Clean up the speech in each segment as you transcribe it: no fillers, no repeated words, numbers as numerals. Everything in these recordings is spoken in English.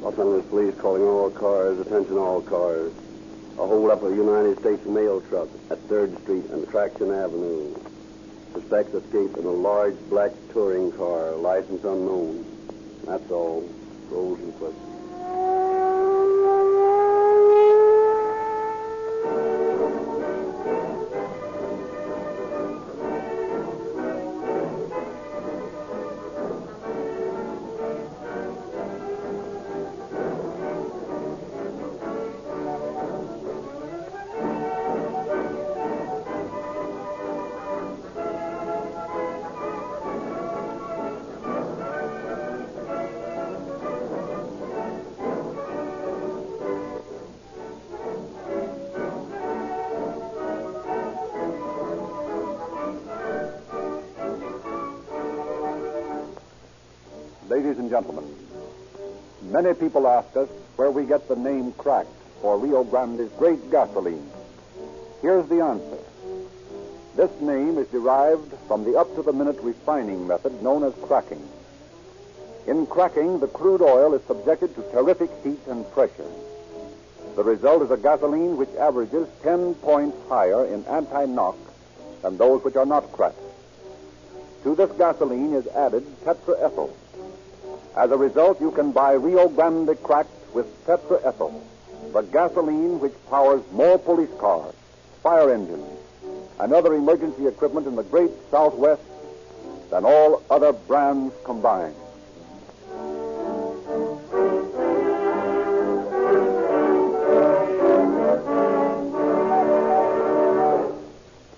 Los Angeles Police calling all cars, attention all cars. A hold-up of a United States mail truck at 3rd Street and Traction Avenue. Suspects escaped in a large black touring car, license unknown. That's all. Rosenquist. Ladies and gentlemen, many people ask us where we get the name cracked for Rio Grande's great gasoline. Here's the answer. This name is derived from the up-to-the-minute refining method known as cracking. In cracking, the crude oil is subjected to terrific heat and pressure. The result is a gasoline which averages 10 points higher in anti-knock than those which are not cracked. To this gasoline is added tetraethyl. As a result, you can buy Rio Grande cracked with tetraethyl, the gasoline which powers more police cars, fire engines, and other emergency equipment in the great Southwest than all other brands combined.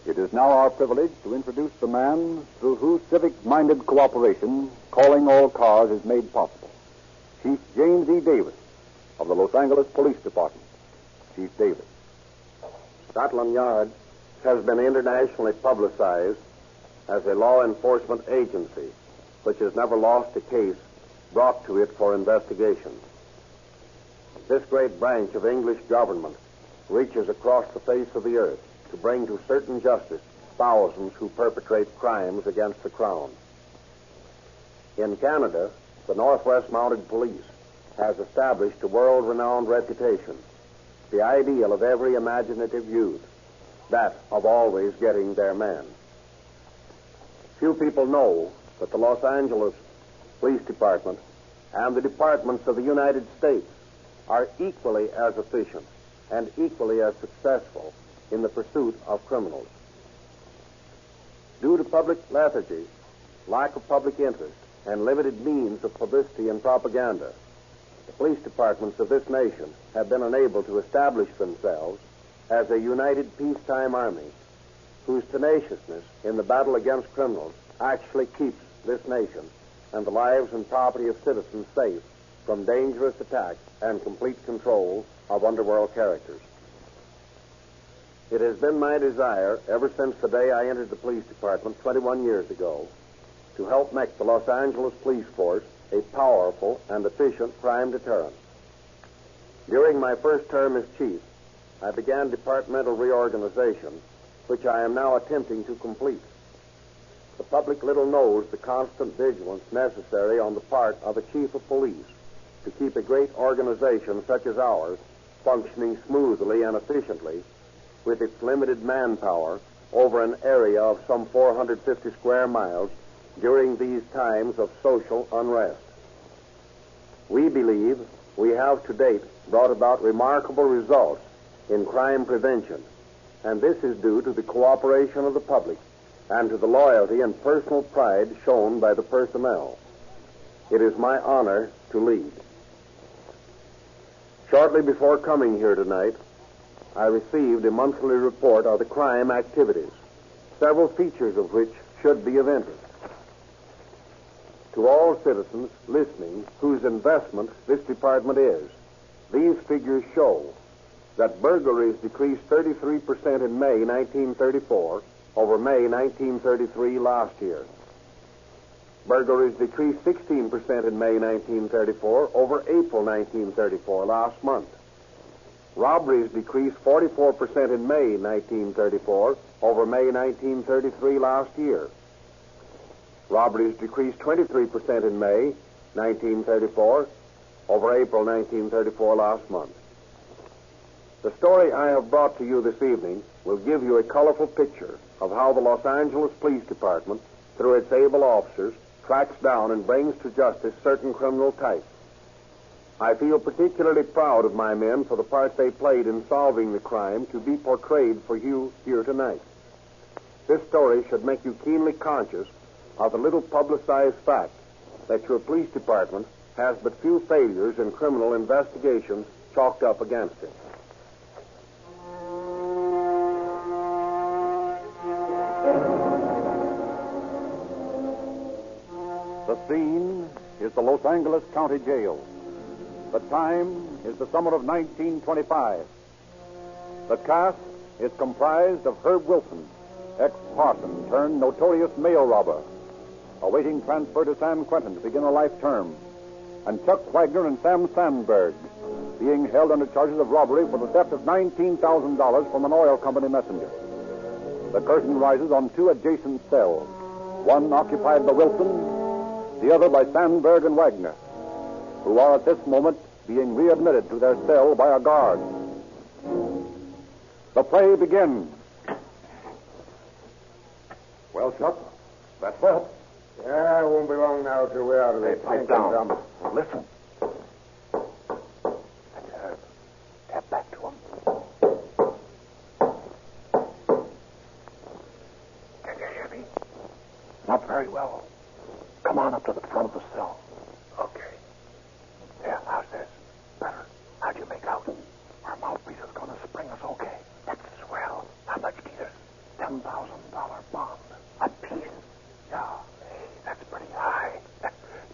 It is now our privilege to introduce the man through whose civic-minded cooperation calling all cars is made possible. Chief James E. Davis of the Los Angeles Police Department. Chief Davis. Scotland Yard has been internationally publicized as a law enforcement agency which has never lost a case brought to it for investigation. This great branch of English government reaches across the face of the earth to bring to certain justice thousands who perpetrate crimes against the Crown. In Canada, the Northwest Mounted Police has established a world-renowned reputation, the ideal of every imaginative youth, that of always getting their man. Few people know that the Los Angeles Police Department and the departments of the United States are equally as efficient and equally as successful in the pursuit of criminals. Due to public lethargy, lack of public interest, and limited means of publicity and propaganda, the police departments of this nation have been unable to establish themselves as a united peacetime army whose tenaciousness in the battle against criminals actually keeps this nation and the lives and property of citizens safe from dangerous attacks and complete control of underworld characters. It has been my desire, ever since the day I entered the police department 21 years ago, to help make the Los Angeles Police Force a powerful and efficient crime deterrent. During my first term as chief, I began departmental reorganization, which I am now attempting to complete. The public little knows the constant vigilance necessary on the part of a chief of police to keep a great organization such as ours functioning smoothly and efficiently with its limited manpower over an area of some 450 square miles during these times of social unrest. We believe we have to date brought about remarkable results in crime prevention, and this is due to the cooperation of the public and to the loyalty and personal pride shown by the personnel. It is my honor to lead. Shortly before coming here tonight, I received a monthly report of the crime activities, several features of which should be of interest. To all citizens listening whose investment this department is, these figures show that burglaries decreased 33% in May 1934 over May 1933 last year. Burglaries decreased 16% in May 1934 over April 1934 last month. Robberies decreased 44% in May 1934 over May 1933 last year. Robberies decreased 23% in May 1934 over April 1934 last month. The story I have brought to you this evening will give you a colorful picture of how the Los Angeles Police Department, through its able officers, tracks down and brings to justice certain criminal types. I feel particularly proud of my men for the part they played in solving the crime to be portrayed for you here tonight. This story should make you keenly conscious of the little publicized fact that your police department has but few failures in criminal investigations chalked up against it. The scene is the Los Angeles County Jail. The time is the summer of 1925. The cast is comprised of Herb Wilson, ex-parson turned notorious mail robber, awaiting transfer to San Quentin to begin a life term, and Chuck Wagner and Sam Sandberg, being held under charges of robbery for the theft of $19,000 from an oil company messenger. The curtain rises on two adjacent cells, one occupied by Wilson, the other by Sandberg and Wagner, who are at this moment being readmitted to their cell by a guard. The play begins. Well, Chuck, that's well. Yeah, it won't be long now till we're out of this. Pipe down. Listen. That's Herb. Tap back to him. Can you hear me? Not very well. Come on up to the front of the cell. Okay. Yeah, how's this? Better. How'd you make out? Our mouthpiece is going to spring us okay. That's swell. How much, Peters? $10,000 bond. A piece? Yeah. Hey, that's pretty high.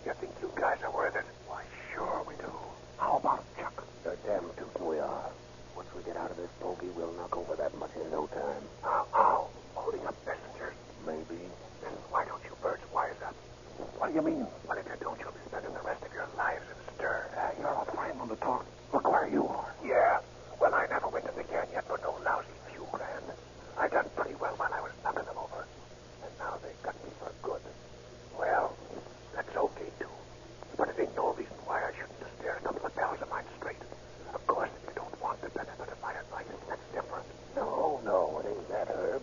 You think you guys are worth it? Why, sure we do. How about it, Chuck? You're damn tootin' we are. Once we get out of this bogey, we'll knock over that much in no time. How? Holding up messengers? Maybe. Then why don't you birds wise up? What do you mean? Well, if you don't, you'll be spending the rest of your lives in stir. You're a fine one to talk. Look where you are. Yeah. Well, I never went to the can yet for no lousy few grand. I done pretty well while I was knocking them over. And now they got me for good. Well, that's okay, too. But it ain't no reason why I shouldn't just stare a couple of pals of mine straight. Of course, if you don't want the benefit of my advice, that's different. No, it ain't that, Herb.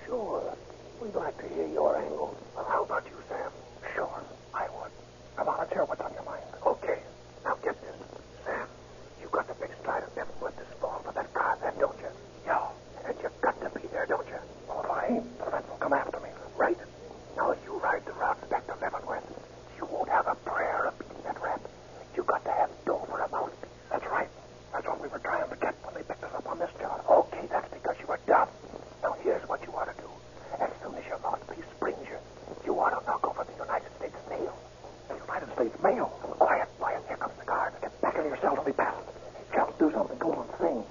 Sure, we'd like to hear your angle. Well, how about you, Sam? Sure, I would. Come on, let's hear what's on your mind. Okay. Now get this. Sam, you got the big stride of Leavenworth this fall for that car then, don't you? Yeah. And you've got to be there, don't you? Well, if I ain't, the rest will come after me. Right. Now you ride the route back to Leavenworth. You won't have a prayer of beating that rat. You got to have dough for a mouthpiece. That's right. That's what we were trying to get when they picked us up on this job. Okay, that's because you were dumb. Now here's what you ought to do. As soon as your mouthpiece springs you ought to knock over the United States mail. The United States mail? Quiet. Here comes the guard. Get back in your cell till he passes. Chuck, do something. Go on, sing.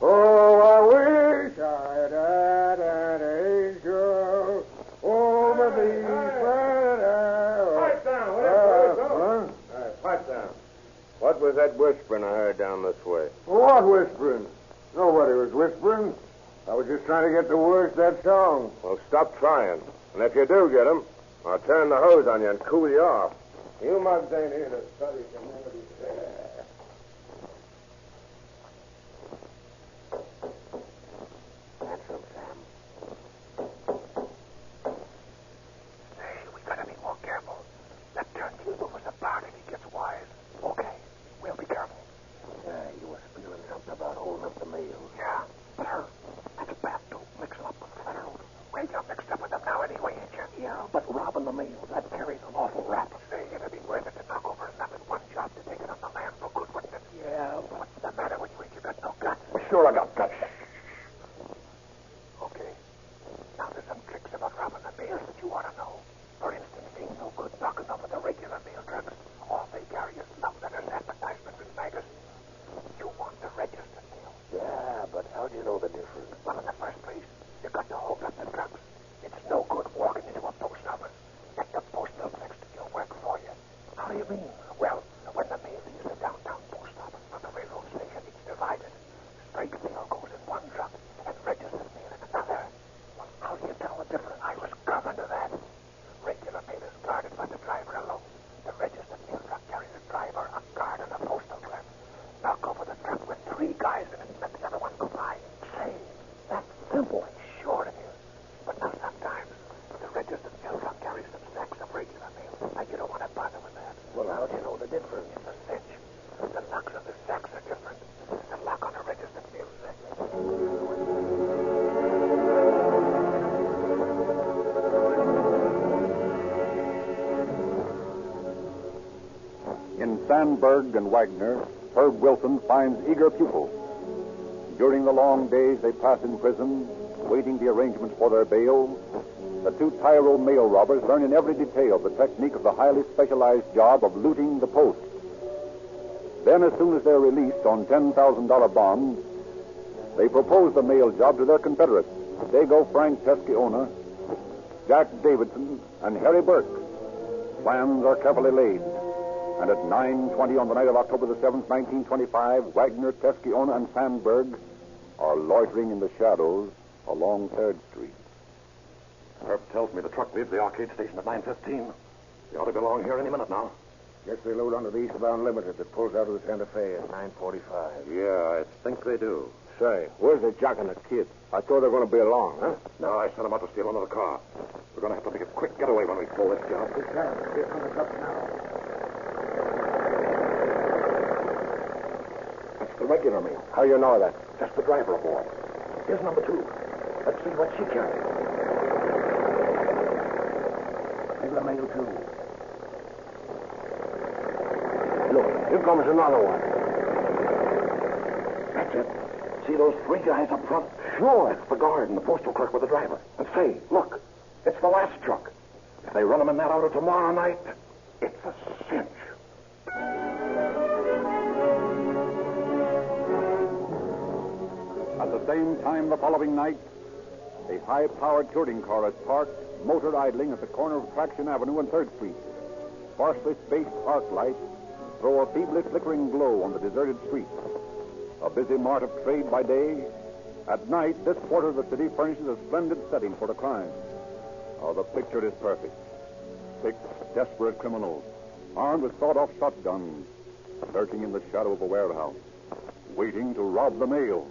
I wish I had an angel over the Pipe down. Pipe down. What was that whispering I heard down this way? What whispering? Nobody was whispering. I was just trying to get the words of that song. Well, stop trying. And if you do get 'em, I'll turn the hose on you and cool you off. You mugs ain't here to study community. Answer him, Sam. Hey, we gotta be more careful. That turnkey move us apart if he gets wise. Okay, we'll be careful. You was feeling something about holding up the mail. Yeah, but that's bad dope mixing up with federal. Well, you're mixed up with them now anyway, ain't you? Yeah, but robbing the mail, that carries an awful rap. Say, it'd be worth it to knock over another one job to take it on the land for good, wouldn't it? Yeah, What's the matter with you? Ain't you got no guts? Sure, I got guts. Okay. Now there's some tricks about robbing the mail that you ought to know. For instance, it ain't no good knocking over the regular mail trucks. All they carry is love letters, advertisements, and magazines. You want the registered mail. Yeah, but how do you know the difference? Well, in the first place, you got to hold up the trucks. It's no good walking into a post office. Get the postal next to your work for you. How do you mean? Well, when the mail leaves the downtown post office from the railroad station, it's divided. Straight mail goes In Sandberg and Wagner, Herb Wilson finds eager pupils. During the long days they pass in prison, waiting the arrangements for their bail, the two tyro mail robbers learn in every detail the technique of the highly specialized job of looting the post. Then, as soon as they're released on $10,000 bond, they propose the mail job to their confederates, Dago Frank Pesciona, Jack Davidson, and Harry Burke. Plans are carefully laid. And at 9:20 on the night of October the 7th, 1925, Wagner, Pesciona, and Sandberg are loitering in the shadows along 3rd Street. Herb tells me the truck leaves the arcade station at 9:15. They ought to be along here any minute now. Guess they load onto the eastbound limited that pulls out of the Santa Fe at 9:45. Yeah, I think they do. Say, where's the jock and the kid? I thought they were going to be along, huh? No, I sent them out to steal another car. We're going to have to make a quick getaway when we pull this job. Here comes the truck now. That's the regular mail. How you know that? Just the driver aboard. Here's number 2. Let's see what she carries. Regular mail, too. Look, here comes another one. That's it. See those 3 guys up front? Sure. That's the guard and the postal clerk with the driver. And say, look, it's the last truck. If they run them in that order tomorrow night, it's a cinch. At the same time the following night, a high-powered touring car is parked, motor idling at the corner of Traction Avenue and 3rd Street. Sparsely spaced arc lights throw a feebly flickering glow on the deserted street. A busy mart of trade by day. At night, this quarter of the city furnishes a splendid setting for the crime. Oh, the picture is perfect. 6 desperate criminals, armed with sawed-off shotguns, lurking in the shadow of a warehouse, waiting to rob the mail.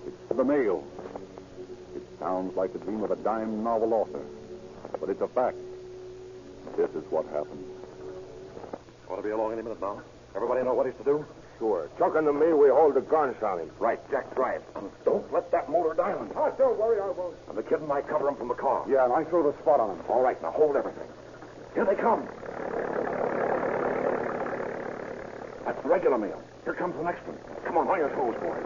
It's the mail. It sounds like the dream of a dime novel author, but it's a fact. This is what happened. Ought to be along any minute now. Everybody know what he's to do? Sure. Chuck and me, we hold the guns on him. Right, Jack, drive. And don't let that motor dial him. Oh, don't worry, I won't. And the kid and I cover him from the car. Yeah, and I throw the spot on him. All right, now hold everything. Here they come. That's the regular mail. Here comes the next one. Come on your toes, boys.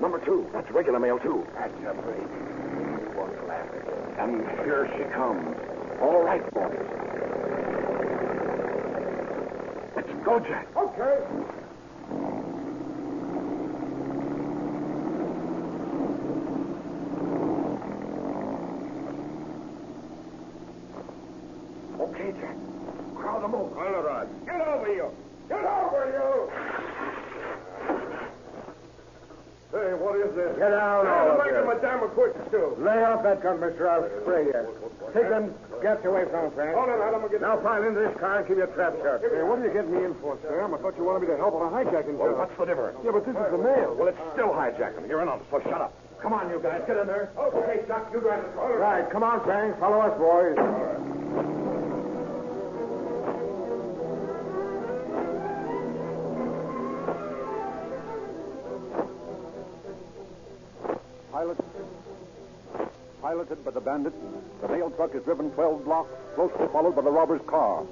Number 2. That's regular mail, too. That's a break. He won't laugh again. And here she comes. All right, boys. Let's go, Jack. Okay. Okay, Jack. Crowd them over. All right. Get over, you. Get over, you. Hey, what is this? Get down, all of Make you. him a damn quick stew. Lay off that gun, mister. I'll spray you. Take them gats away from him, Frank. Hold it, Adam. Now pile into this car and keep your trap shut. Hey, what are you getting me in for, Sam? I thought you wanted me to help on a hijacking Well, job. what's the difference? Yeah, but this is the mail. Well, it's still hijacking. You're in on it, so shut up. Come on, you guys. Get in there. Okay, Chuck, you drive the car. Right, come on, Frank. Follow us, boys. Piloted by the bandits, the mail truck is driven 12 blocks, closely followed by the robber's car.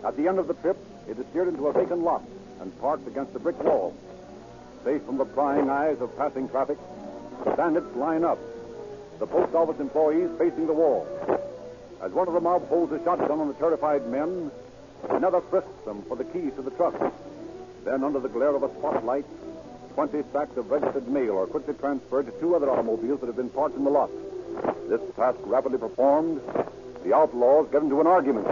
At the end of the trip, it is steered into a vacant lot and parked against a brick wall. Safe from the prying eyes of passing traffic, the bandits line up, the post office employees facing the wall. As one of the mob holds a shotgun on the terrified men, another frisks them for the keys to the truck. Then, under the glare of a spotlight, 20 sacks of registered mail are quickly transferred to 2 other automobiles that have been parked in the lot. This task rapidly performed, the outlaws get into an argument.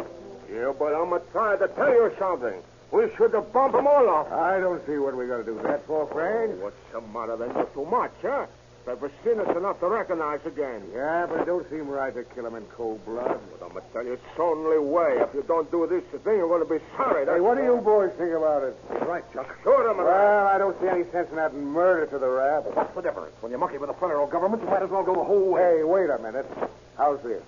Yeah, but I'm trying to tell you something. We should have bumped them all off. I don't see what we got to do that for, Frank. What's the matter then? You're too much, huh? They've seen us enough to recognize again. Yeah, but it don't seem right to kill him in cold blood. But I'm going to tell you, it's the only way. If you don't do this thing, you're going to be sorry. Hey, what do you boys think about it? Right, Chuck. Shoot him. Well, I don't see any sense in adding murder to the rap. What's the difference? When you monkey with the federal government, you might as well go the whole way. Hey, wait a minute. How's this?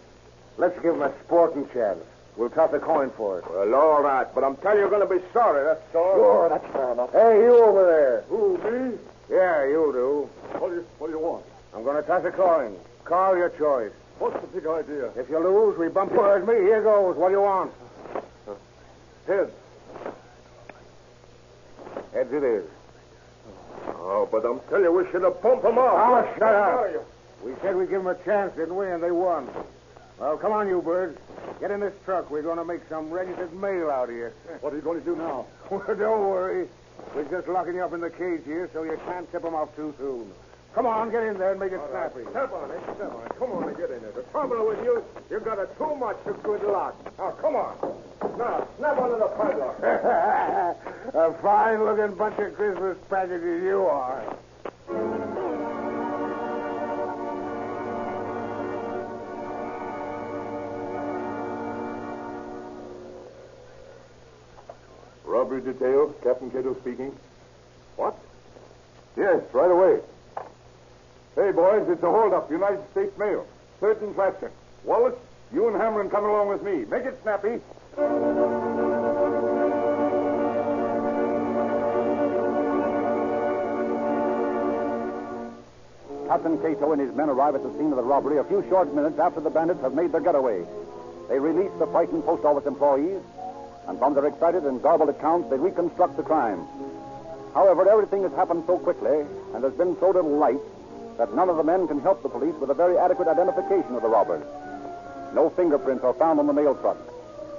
Let's give him a sporting chance. We'll toss a coin for it. Well, all right, but I'm telling you, you're going to be sorry, that's all. Sure, that's fair enough. Hey, you over there. Who, me? Yeah, you do. What do you want? I'm going to toss a coin. Call your choice. What's the big idea? If you lose, we bump you as me. Here goes. What do you want? heads. Heads it is. Oh, but I'm telling you, we should have bumped them off. Oh, shut up. We said we'd give them a chance, didn't we? And they won. Well, come on, you birds. Get in this truck. We're going to make some registered mail out here. What are you going to do now? Well, don't worry. We're just locking you up in the cage here so you can't tip them off too soon. Come on, get in there and make it snappy. Step on it. Come on and get in there. The trouble with you, you got too much of good luck. Now, come on. Now, snap onto the padlock. A fine-looking bunch of Christmas packages you are. Robbery detail, Captain Cato speaking. What? Yes, right away. Hey, boys, it's a hold-up. United States Mail. Certain fraction. Wallace, you and Hamlin come along with me. Make it snappy. Captain Cato and his men arrive at the scene of the robbery a few short minutes after the bandits have made their getaway. They release the frightened post office employees, and from their excited and garbled accounts, they reconstruct the crime. However, everything has happened so quickly, and there's been so little light, that none of the men can help the police with a very adequate identification of the robbers. No fingerprints are found on the mail truck,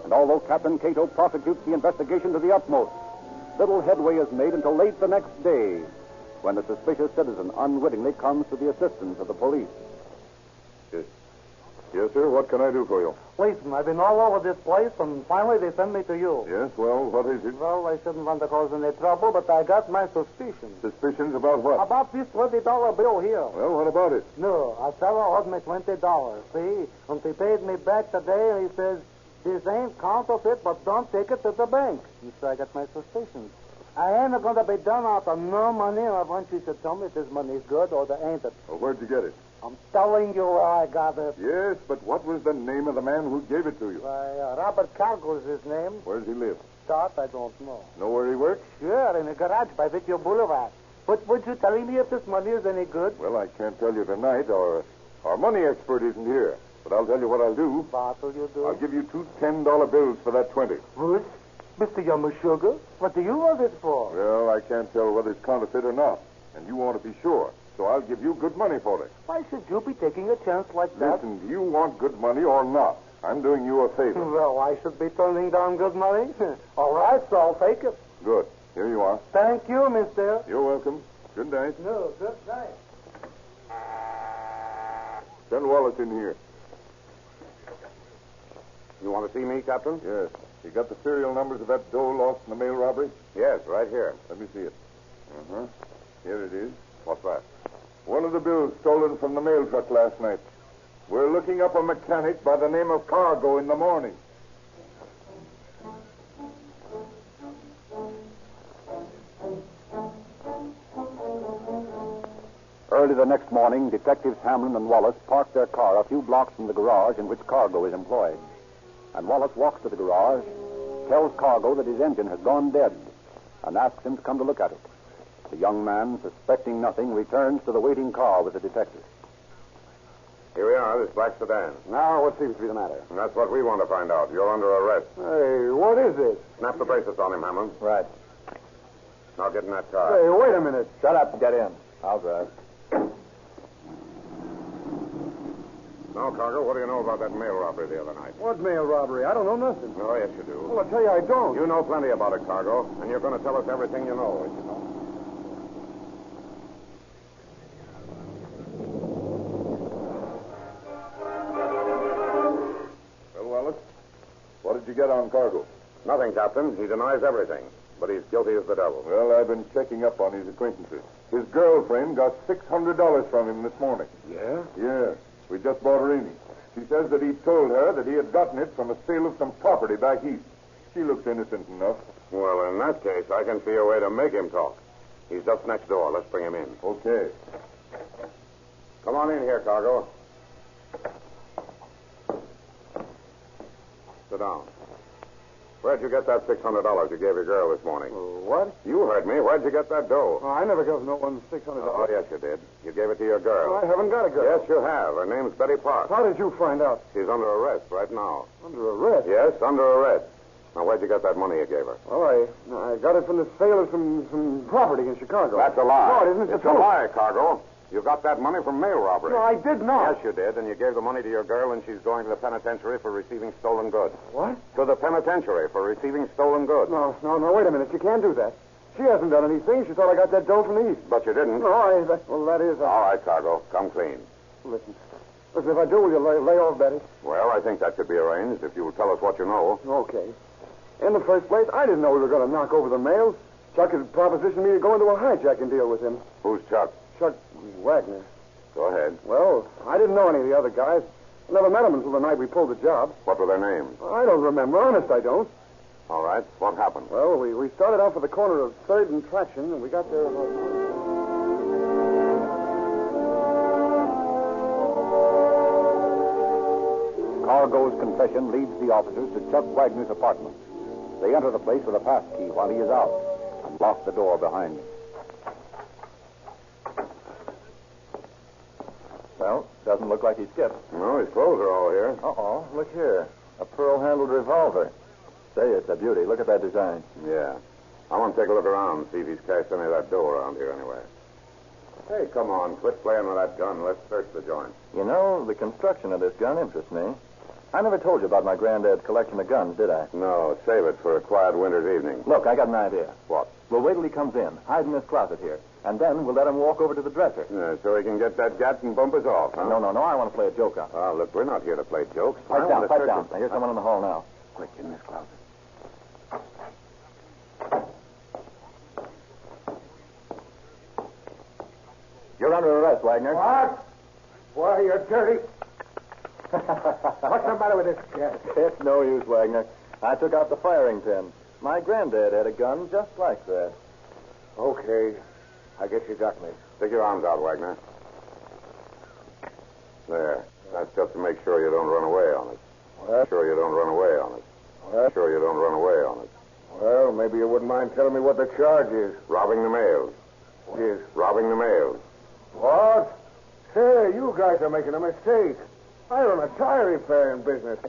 and although Captain Cato prosecutes the investigation to the utmost, little headway is made until late the next day, when the suspicious citizen unwittingly comes to the assistance of the police. Yes, sir. What can I do for you? Policeman, I've been all over this place, and finally they sent me to you. Yes, well, what is it? Well, I shouldn't want to cause any trouble, but I got my suspicions. Suspicions about what? About this $20 bill here. Well, what about it? No, a fellow owed me $20, see? And he paid me back today, and he says, this ain't counterfeit, but don't take it to the bank. And so I got my suspicions. I ain't going to be done out of no money, and I want you to tell me if this money's good or there ain't it. Well, where'd you get it? I'm telling you where I got it. Yes, but what was the name of the man who gave it to you? Why, Robert Cargo's his name. Where does he live? That I don't know. Know where he works? Sure, in a garage by Victor Boulevard. But would you tell me if this money is any good? Well, I can't tell you tonight. Our money expert isn't here. But I'll tell you what I'll do. What will you do? I'll give you two $10 bills for that 20. What? Mr. Yamashuga? What do you want it for? Well, I can't tell whether it's counterfeit or not. And you want to be sure. So I'll give you good money for it. Why should you be taking a chance like that? Listen, do you want good money or not? I'm doing you a favor. Well, I should be turning down good money. All right, so I'll take it. Good. Here you are. Thank you, mister. You're welcome. Good night. No, good night. Send Wallace in here. You want to see me, Captain? Yes. You got the serial numbers of that dough lost in the mail robbery? Yes, right here. Let me see it. Uh-huh. Here it is. What's that? One of the bills stolen from the mail truck last night. We're looking up a mechanic by the name of Cargo in the morning. Early the next morning, Detectives Hamlin and Wallace park their car a few blocks from the garage in which Cargo is employed. And Wallace walks to the garage, tells Cargo that his engine has gone dead, and asks him to come to look at it. The young man, suspecting nothing, returns to the waiting car with the detective. Here we are, this black sedan. Now, what seems to be the matter? And that's what we want to find out. You're under arrest. Hey, what is this? Snap the bracelets on him, Hamlin. Right. Now get in that car. Hey, wait a minute. Shut up and get in. I'll drive. Now, Cargo, what do you know about that mail robbery the other night? What mail robbery? I don't know nothing. Oh, yes, you do. Well, I tell you, I don't. You know plenty about it, Cargo, and you're going to tell us everything you know. Well, Wallace, what did you get on Cargo? Nothing, Captain. He denies everything, but he's guilty as the devil. Well, I've been checking up on his acquaintances. His girlfriend got $600 from him this morning. Yeah? Yeah. We just bought her in. She says that he told her that he had gotten it from a sale of some property back east. She looks innocent enough. Well, in that case, I can see a way to make him talk. He's just next door. Let's bring him in. Okay. Come on in here, Cargo. Sit down. Where'd you get that $600 you gave your girl this morning? What? You heard me. Where'd you get that dough? Oh, I never gave no one $600. Oh, yes, you did. You gave it to your girl. I haven't got a girl. Yes, you have. Her name's Betty Park. How did you find out? She's under arrest right now. Under arrest? Yes, under arrest. Now, where'd you get that money you gave her? Oh, I got it from the sale of some property in Chicago. That's a lie. No, it isn't. It's a lie, Cargo. You got that money from mail robbery. No, I did not. Yes, you did, and you gave the money to your girl, and she's going to the penitentiary for receiving stolen goods. What? To the penitentiary for receiving stolen goods. No, wait a minute. You can't do that. She hasn't done anything. She thought I got that dough from the East. But you didn't. No, that is... All right, Cargo. Come clean. Listen, if I do, will you lay off Betty? Well, I think that could be arranged if you will tell us what you know. Okay. In the first place, I didn't know we were going to knock over the mail. Chuck had propositioned me to go into a hijacking deal with him. Who's Chuck? Chuck Wagner. Go ahead. Well, I didn't know any of the other guys. I never met them until the night we pulled the job. What were their names? I don't remember. Honest, I don't. All right. What happened? Well, we started off at the corner of 3rd and Traction, and we got there about... Cargo's confession leads the officers to Chuck Wagner's apartment. They enter the place with a pass key while he is out and lock the door behind him. Well, doesn't look like he skipped. No, his clothes are all here. Uh-oh. Look here. A pearl-handled revolver. Say, it's a beauty. Look at that design. Yeah. I want to take a look around and see if he's cached any of that dough around here anyway. Hey, come on. Quit playing with that gun. Let's search the joint. You know, the construction of this gun interests me. I never told you about my granddad's collection of guns, did I? No, save it for a quiet winter's evening. Look, I got an idea. What? We'll wait till he comes in, hide in this closet here, and then we'll let him walk over to the dresser. Yeah, so he can get that gat and bump us off, huh? No, I want to play a joke on him. Oh, look, we're not here to play jokes. Pipe down. Now, here's someone in the hall now. Quick, in this closet. You're under arrest, Wagner. What? Why, you're dirty. What's the matter with this cat? It's no use, Wagner. I took out the firing pin. My granddad had a gun just like that. Okay. I guess you got me. Stick your arms out, Wagner. There. That's just to make sure you don't run away on us. What? Sure you don't run away on us. What? Sure you don't run away on us. Well, maybe you wouldn't mind telling me what the charge is. Robbing the mails. What is? Robbing the mails. What? Hey, you guys are making a mistake. I run a tire repairing business.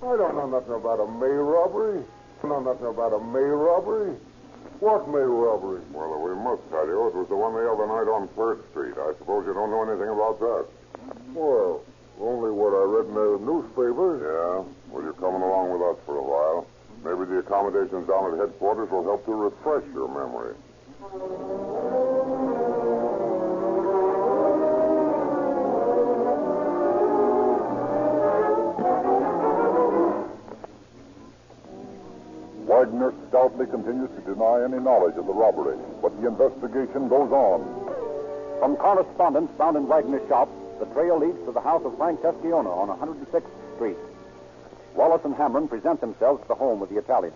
I don't know nothing about a mail robbery. Know nothing about a mail robbery. What mail robbery? Well, we must tell you. It was the one the other night on 3rd Street. I suppose you don't know anything about that. Well, only what I read in the newspapers. Yeah? Well, you're coming along with us for a while. Maybe the accommodations down at headquarters will help to refresh your memory. Wagner stoutly continues to deny any knowledge of the robbery, but the investigation goes on. From correspondence found in Wagner's shop, the trail leads to the house of Frank Teschiona on 106th Street. Wallace and Hamron present themselves at the home of the Italian.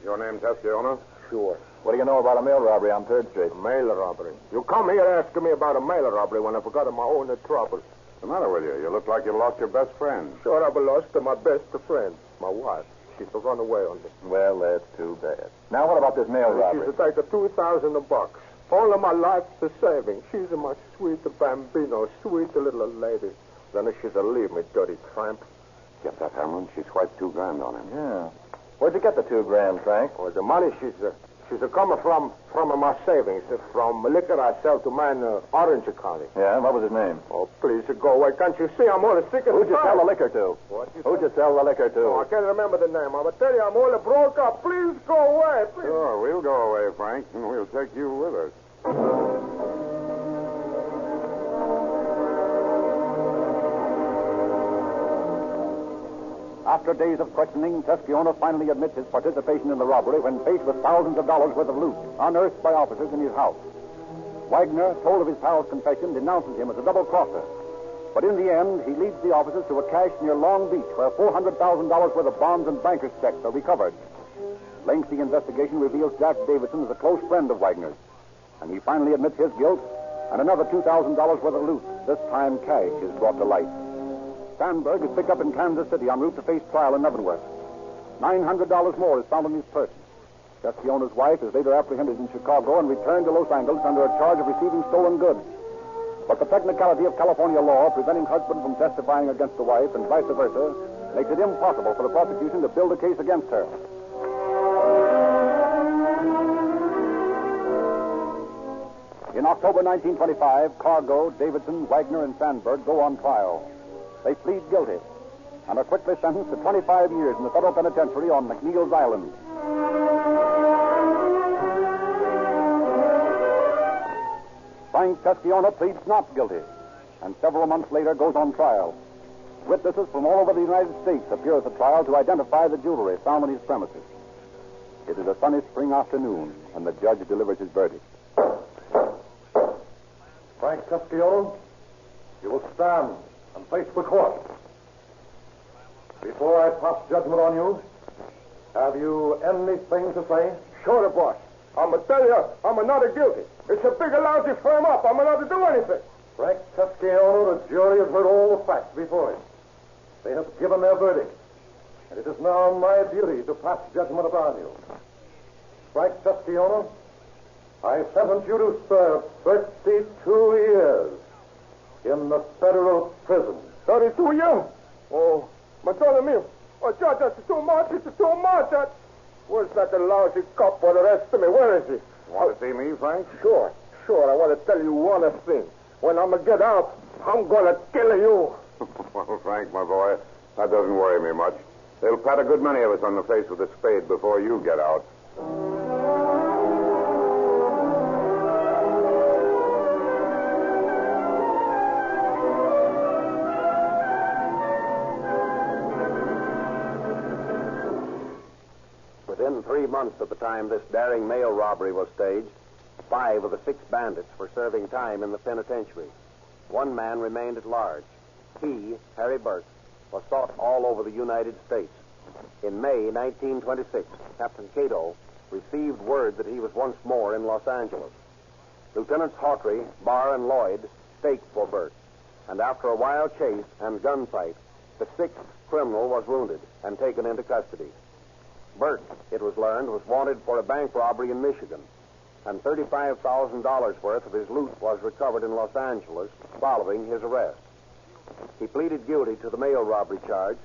Your name, Teschiona? Sure. What do you know about a mail robbery on 3rd Street? Mail robbery. You come here asking me about a mail robbery when I forgot my own trouble. What's the matter with you? You look like you lost your best friend. Sure, I've lost my best friend, my wife. She's run away on me. Well, that's too bad. Now, what about this mail robbery? She's like $2,000. All of my life's a saving. She's my sweet bambino, sweet little lady. Then she's a leave me, dirty tramp. Get that, Hamlin. She swiped $2,000 on him. Yeah. Where'd you get the $2,000, Frank? Oh, the money she's coming from my savings, from liquor I sell to man Orange County. Yeah, what was his name? Oh, please, go away. Can't you see I'm all sick and Who'd you tired? sell the liquor to? What? Who'd you sell the liquor to? Oh, I can't remember the name. I'm going to tell you, I'm all broke up. Please go away. Please. Sure, we'll go away, Frank, and we'll take you with us. After days of questioning, Teschiona finally admits his participation in the robbery when faced with thousands of dollars worth of loot unearthed by officers in his house. Wagner, told of his pal's confession, denounces him as a double-crosser. But in the end, he leads the officers to a cache near Long Beach where $400,000 worth of bonds and bankers' checks are recovered. Lengthy investigation reveals Jack Davidson is a close friend of Wagner's, and he finally admits his guilt, and another $2,000 worth of loot, this time cash, is brought to light. Sandberg is picked up in Kansas City en route to face trial in Leavenworth. $900 more is found in his person. Teschiona's wife is later apprehended in Chicago and returned to Los Angeles under a charge of receiving stolen goods. But the technicality of California law preventing husband from testifying against the wife and vice versa makes it impossible for the prosecution to build a case against her. October 1925, Cargo, Davidson, Wagner, and Sandberg go on trial. They plead guilty and are quickly sentenced to 25 years in the federal penitentiary on McNeil's Island. Frank Pesciona pleads not guilty and several months later goes on trial. Witnesses from all over the United States appear at the trial to identify the jewelry found on his premises. It is a sunny spring afternoon when the judge delivers his verdict. Frank Pesciona, you will stand and face the court. Before I pass judgment on you, have you anything to say? Sure, boss. I'm going to tell you, I'm not guilty. It's a big lousy firm up. I'm not to do anything. Frank Pesciona, the jury has heard all the facts before it. They have given their verdict, and it is now my duty to pass judgment upon you. Frank Pesciona, I sentence you to serve 32 years in the federal prison. 32 years? Oh, Bartholomew. Oh, Judge, that's too much. It's too much. Where's that lousy cop for the rest of me? Where is he? Want to see me, Frank? Sure. I want to tell you one thing. When I'm going to get out, I'm going to kill you. Well, Frank, my boy, that doesn't worry me much. They'll pat a good many of us on the face with a spade before you get out. Within 3 months of the time this daring mail robbery was staged, 5 of the 6 bandits were serving time in the penitentiary. 1 man remained at large. He, Harry Burke, was sought all over the United States. In May 1926, Captain Cato received word that he was once more in Los Angeles. Lieutenants Hawtrey, Barr, and Lloyd staked for Burke, and after a wild chase and gunfight, the 6th criminal was wounded and taken into custody. Burke, it was learned, was wanted for a bank robbery in Michigan, and $35,000 worth of his loot was recovered in Los Angeles following his arrest. He pleaded guilty to the mail robbery charge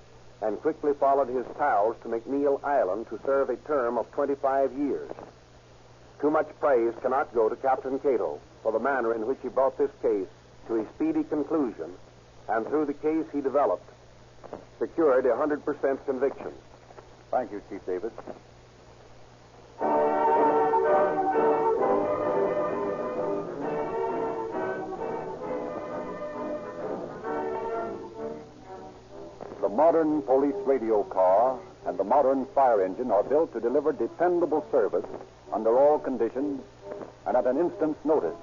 and quickly followed his pals to McNeil Island to serve a term of 25 years. Too much praise cannot go to Captain Cato for the manner in which he brought this case to a speedy conclusion, and through the case he developed, secured a 100% conviction. Thank you, Chief Davis. The modern police radio car and the modern fire engine are built to deliver dependable service under all conditions and at an instant's notice.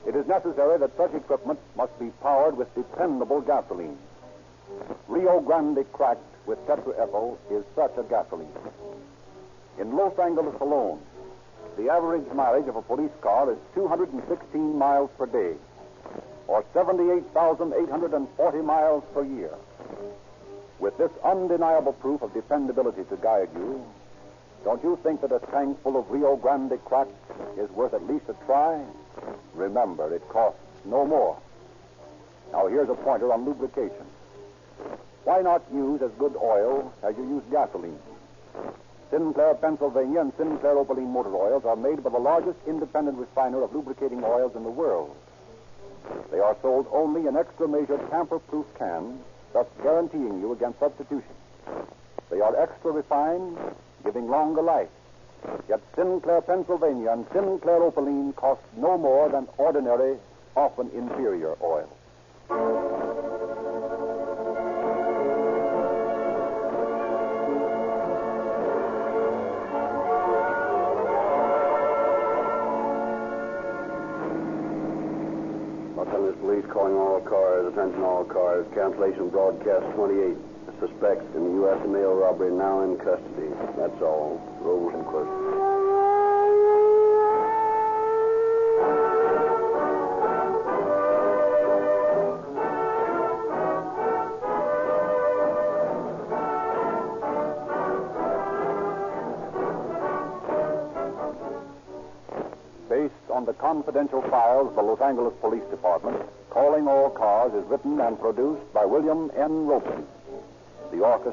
It is necessary that such equipment must be powered with dependable gasoline. Rio Grande Cracked with tetraethyl is such a gasoline. In Los Angeles alone, the average mileage of a police car is 216 miles per day, or 78,840 miles per year. With this undeniable proof of dependability to guide you, don't you think that a tank full of Rio Grande Cracked is worth at least a try? Remember, it costs no more. Now, here's a pointer on lubrication. Why not use as good oil as you use gasoline? Sinclair, Pennsylvania, and Sinclair Opaline motor oils are made by the largest independent refiner of lubricating oils in the world. They are sold only in extra-measured tamper-proof cans, thus guaranteeing you against substitution. They are extra refined, giving longer life. Yet Sinclair, Pennsylvania, and Sinclair Opaline cost no more than ordinary, often inferior oil. Police calling all cars, attention all cars, cancellation broadcast 28. Suspects in the U.S. mail robbery now in custody. That's all. Rosenquist. Based on the confidential files of the Los Angeles Police Department, Calling All Cars is written and produced by William N. Robson. The orchestra